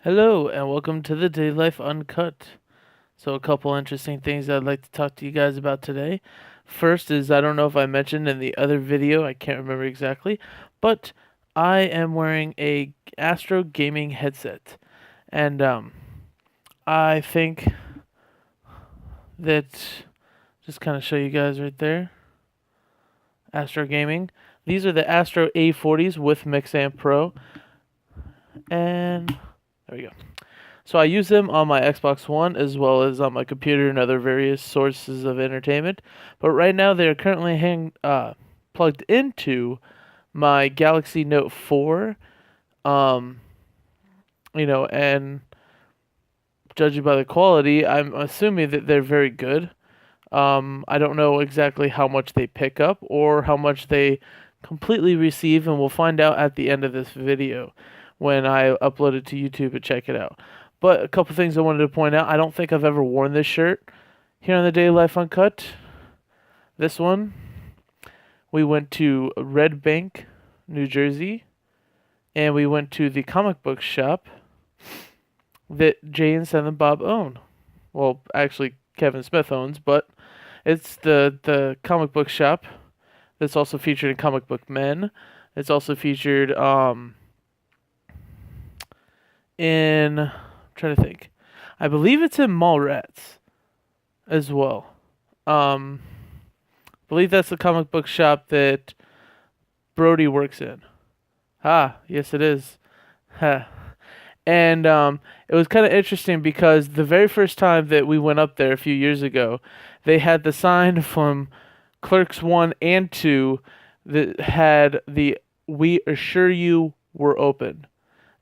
Hello, and welcome to the Daily Life Uncut. So, a couple interesting things I'd like to talk to you guys about today. First is I don't know if I mentioned in the other video, I can't remember exactly, but I am wearing a Astro gaming headset, and I think that just kind of show you guys right there, Astro gaming. These are the Astro A40s with Mixamp Pro, and there we go. So I use them on my Xbox One as well as on my computer and other various sources of entertainment. But right now they are currently plugged into my Galaxy Note 4. Um, and judging by the quality, I'm assuming that they're very good. I don't know exactly how much they pick up or how much they completely receive, and we'll find out at the end of this video when I upload it to YouTube and check it out. But a couple things I wanted to point out. I don't think I've ever worn this shirt here on the Daily Life Uncut. This one, we went to Red Bank, New Jersey, and we went to the comic book shop that Jay and Silent Bob own. Well, actually, Kevin Smith owns, but it's the comic book shop that's also featured in Comic Book Men. It's also featured in, I'm trying to think. I believe it's in Mallrats as well. I believe that's the comic book shop that Brody works in. Ah, yes it is. Ha. And it was kind of interesting because the very first time that we went up there a few years ago, they had the sign from Clerks 1 and 2 that had the "We assure you we're open."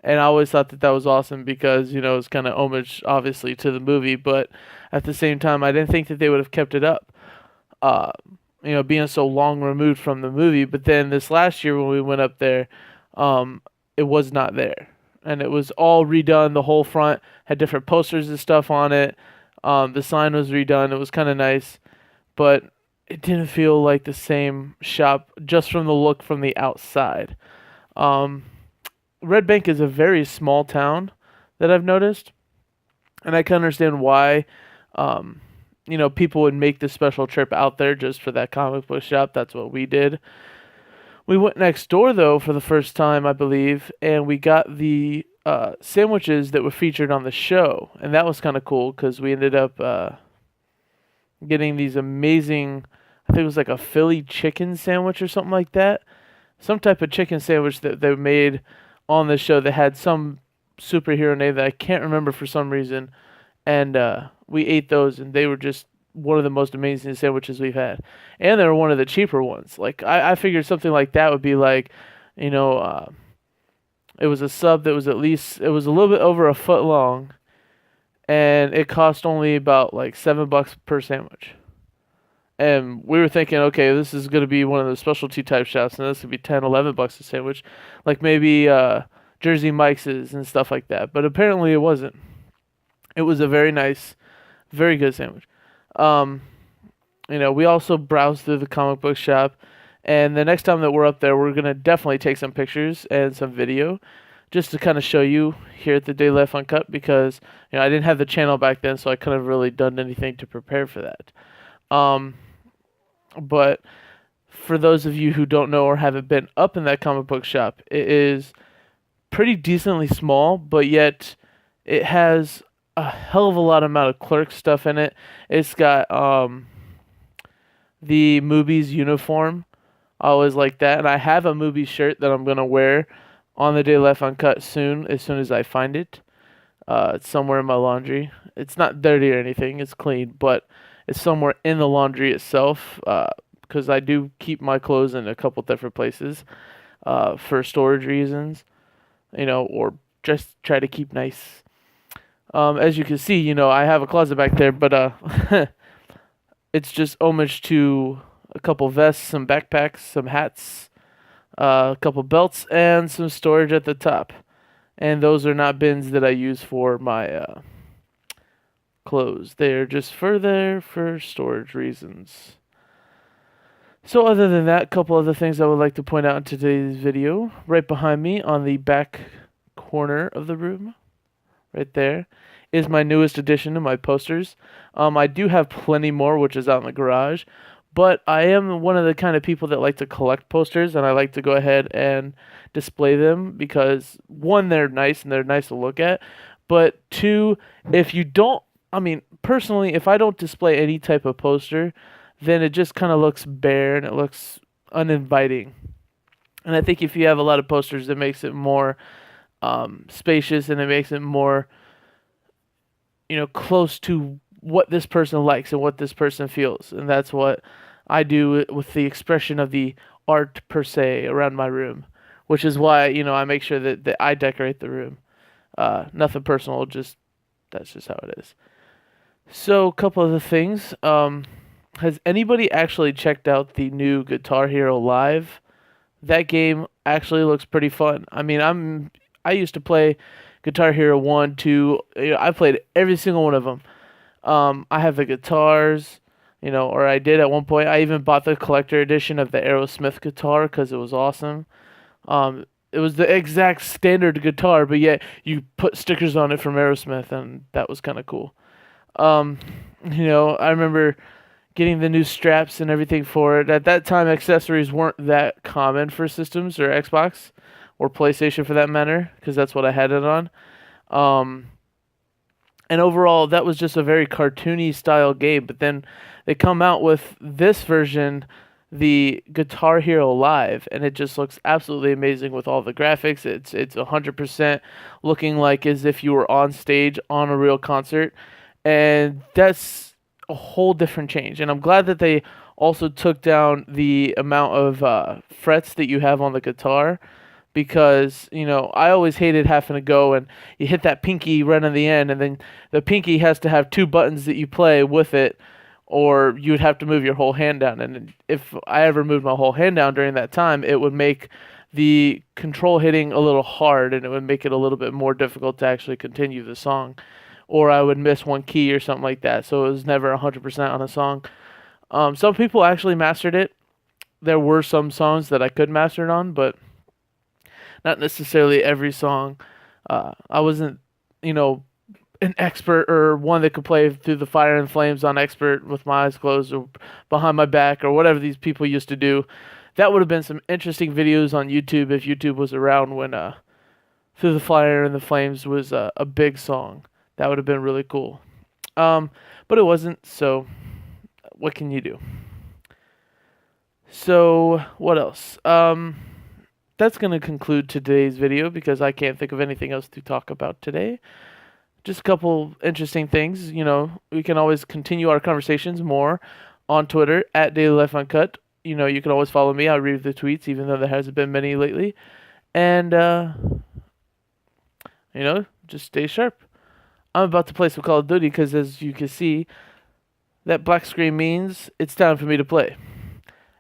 And I always thought that that was awesome because, it's kind of homage, obviously, to the movie, but at the same time, I didn't think that they would have kept it up, uh, being so long removed from the movie. But then this last year when we went up there, it was not there. And it was all redone. The whole front had different posters and stuff on it. The sign was redone. It was kind of nice, but it didn't feel like the same shop just from the look from the outside. Red Bank is a very small town that I've noticed, and I can understand why, people would make this special trip out there just for that comic book shop. That's what we did. We went next door, though, for the first time, I believe, and we got the sandwiches that were featured on the show, and that was kind of cool because we ended up getting these amazing, I think it was like a Philly chicken sandwich or something like that. Some type of chicken sandwich that they made on the show that had some superhero name that I can't remember for some reason. And we ate those, and they were just one of the most amazing sandwiches we've had. And they were one of the cheaper ones. Like, I figured something like that would be like, it was a sub that was it was a little bit over a foot long, and it cost only about like $7 per sandwich. And we were thinking, okay, this is going to be one of the specialty type shops, and this could be 10, $11 a sandwich, like maybe Jersey Mike's and stuff like that. But apparently it wasn't. It was a very nice, very good sandwich. We also browsed through the comic book shop, and the next time that we're up there, we're going to definitely take some pictures and some video just to kind of show you here at the Daily Life Uncut because, I didn't have the channel back then, so I couldn't have really done anything to prepare for that. But for those of you who don't know or haven't been up in that comic book shop, it is pretty decently small, but yet it has a hell of a lot amount of clerk stuff in it. It's got the Movies uniform. I always like that, and I have a movie shirt that I'm gonna wear on the Day Left Uncut soon as I find it. It's somewhere in my laundry. It's not dirty or anything. It's clean, but it's somewhere in the laundry itself because I do keep my clothes in a couple different places for storage reasons, or just try to keep nice. As you can see, I have a closet back there, but it's just homage to a couple vests, some backpacks, some hats, a couple belts, and some storage at the top. And those are not bins that I use for my clothes. They're just for storage reasons. So other than that, a couple other things I would like to point out in today's video. Right behind me on the back corner of the room, right there, is my newest addition to my posters. I do have plenty more, which is out in the garage, but I am one of the kind of people that like to collect posters, and I like to go ahead and display them because one, they're nice and they're nice to look at, but two, if you don't, I mean, personally, if I don't display any type of poster, then it just kind of looks bare and it looks uninviting. And I think if you have a lot of posters, it makes it more spacious and it makes it more, close to what this person likes and what this person feels. And that's what I do with the expression of the art per se around my room, which is why, I make sure that I decorate the room. Nothing personal, just that's just how it is. So, a couple of the things. Has anybody actually checked out the new Guitar Hero Live? That game actually looks pretty fun. I mean, I used to play Guitar Hero 1, 2. I played every single one of them. I have the guitars, or I did at one point. I even bought the collector edition of the Aerosmith guitar because it was awesome. It was the exact standard guitar, but yet you put stickers on it from Aerosmith, and that was kind of cool. I remember getting the new straps and everything for it. At that time, accessories weren't that common for systems or Xbox or PlayStation for that matter, because that's what I had it on. And overall, that was just a very cartoony style game. But then they come out with this version, the Guitar Hero Live, and it just looks absolutely amazing with all the graphics. It's 100% looking like as if you were on stage on a real concert, and that's a whole different change. And I'm glad that they also took down the amount of frets that you have on the guitar, because I always hated having to go and you hit that pinky right on the end, and then the pinky has to have two buttons that you play with it, or you would have to move your whole hand down. And if I ever moved my whole hand down during that time, it would make the control hitting a little hard, and it would make it a little bit more difficult to actually continue the song, or I would miss one key or something like that. So it was never 100% on a song. Some people actually mastered it. There were some songs that I could master it on, but not necessarily every song. I wasn't, an expert or one that could play Through the Fire and Flames on expert with my eyes closed or behind my back or whatever these people used to do. That would have been some interesting videos on YouTube if YouTube was around when Through the Fire and the Flames was a big song. That would have been really cool. But it wasn't, so what can you do? So, what else? That's going to conclude today's video because I can't think of anything else to talk about today. Just a couple interesting things. We can always continue our conversations more on Twitter at DailyLifeUncut. You can always follow me. I read the tweets, even though there hasn't been many lately. And, just stay sharp. I'm about to play some Call of Duty because, as you can see, that black screen means it's time for me to play.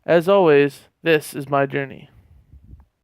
As always, this is my journey.